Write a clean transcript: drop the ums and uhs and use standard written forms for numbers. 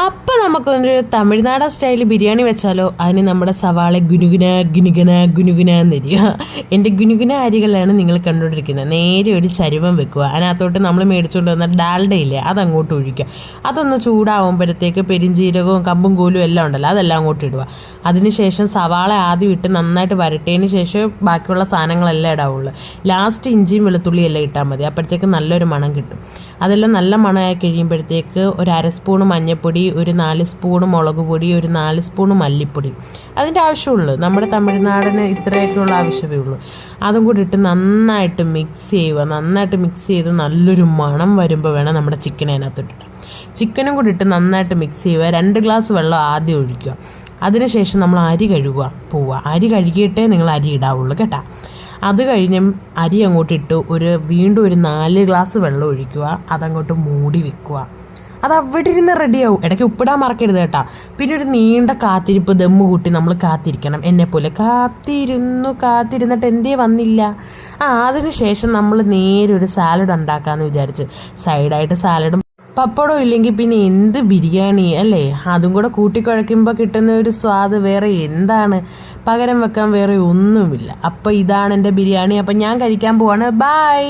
അപ്പം നമുക്കൊരു തമിഴ്നാടൻ സ്റ്റൈൽ ബിരിയാണി വെച്ചാലോ? അതിന് നമ്മുടെ സവാള ഗുനുഗുന ഗുനുഗുന ഗുനുഗുന എന്നരിക. എൻ്റെ ഗുനുഗുന അരികളാണ് നിങ്ങൾ കണ്ടുകൊണ്ടിരിക്കുന്നത്. നേരെ ഒരു ചരുവം വെക്കുക. അതിനകത്തോട്ട് നമ്മൾ മേടിച്ചുകൊണ്ട് വന്ന ഡാൽഡയില്ലേ, അതങ്ങോട്ട് ഒഴിക്കുക. അതൊന്ന് ചൂടാവുമ്പോഴത്തേക്ക് പെരിഞ്ചീരകവും കമ്പും കൂലും എല്ലാം ഉണ്ടല്ലോ, അതെല്ലാം അങ്ങോട്ട് ഇടുക. അതിനുശേഷം സവാള ആദ്യം ഇട്ട് നന്നായിട്ട് വരട്ടിയതിന് ശേഷം ബാക്കിയുള്ള സാധനങ്ങളെല്ലാം ഇടാവുള്ളൂ. ലാസ്റ്റ് ഇഞ്ചിയും വെളുത്തുള്ളിയും എല്ലാം ഇട്ടാൽ മതി. അപ്പോഴത്തേക്ക് നല്ലൊരു മണം കിട്ടും. അതെല്ലാം നല്ല മണമായി കഴിയുമ്പോഴത്തേക്ക് ഒരു 1/2 സ്പൂൺ മഞ്ഞൾപ്പൊടി, ഒരു 4 സ്പൂൺ മുളക് പൊടി, ഒരു 4 സ്പൂൺ മല്ലിപ്പൊടി, അതിൻ്റെ ആവശ്യമുള്ളൂ. നമ്മുടെ തമിഴ്നാടിന് ഇത്രയൊക്കെയുള്ള ആവശ്യമേ ഉള്ളൂ. അതും കൂടി ഇട്ട് നന്നായിട്ട് മിക്സ് ചെയ്യുക. നന്നായിട്ട് മിക്സ് ചെയ്ത് നല്ലൊരു മണം വരുമ്പോൾ വേണം നമ്മുടെ ചിക്കൻ അതിനകത്തോട്ടിടാം. ചിക്കനും കൂടി ഇട്ട് നന്നായിട്ട് മിക്സ് ചെയ്യുക. 2 ഗ്ലാസ് വെള്ളം ആദ്യം ഒഴിക്കുക. അതിനുശേഷം നമ്മൾ അരി കഴുകുക പോവുക. അരി കഴുകിയിട്ടേ നിങ്ങൾ അരി ഇടാവുള്ളൂ കേട്ടോ. അത് കഴിഞ്ഞ് അരി അങ്ങോട്ട് ഇട്ട് വീണ്ടും ഒരു 4 ഗ്ലാസ് വെള്ളം ഒഴിക്കുക. അതങ്ങോട്ട് മൂടി വെക്കുക. അത് അവിടെ ഇരുന്ന് റെഡിയാവും. ഇടയ്ക്ക് ഉപ്പിടാൻ മറക്കരുത് കേട്ടോ. പിന്നെ ഒരു നീണ്ട കാത്തിരിപ്പ്, ദമ്മ് കൂട്ടി നമ്മൾ കാത്തിരിക്കണം. എന്നെപ്പോലെ കാത്തിരുന്നിട്ട് എന്തേ വന്നില്ല. അതിന് ശേഷം നമ്മൾ നേരെ ഒരു സാലഡ് ഉണ്ടാക്കാമെന്ന് വിചാരിച്ച് സൈഡായിട്ട് സാലഡും പപ്പടം ഇല്ലെങ്കിൽ പിന്നെ എന്ത് ബിരിയാണി അല്ലേ? അതും കൂടെ കൂട്ടിക്കുഴയ്ക്കുമ്പോൾ കിട്ടുന്ന ഒരു സ്വാദ് വേറെ എന്താണ്? പകരം വെക്കാൻ വേറെ ഒന്നുമില്ല. അപ്പോൾ ഇതാണ് എൻ്റെ ബിരിയാണി. അപ്പം ഞാൻ കഴിക്കാൻ പോവാണ്. ബൈ.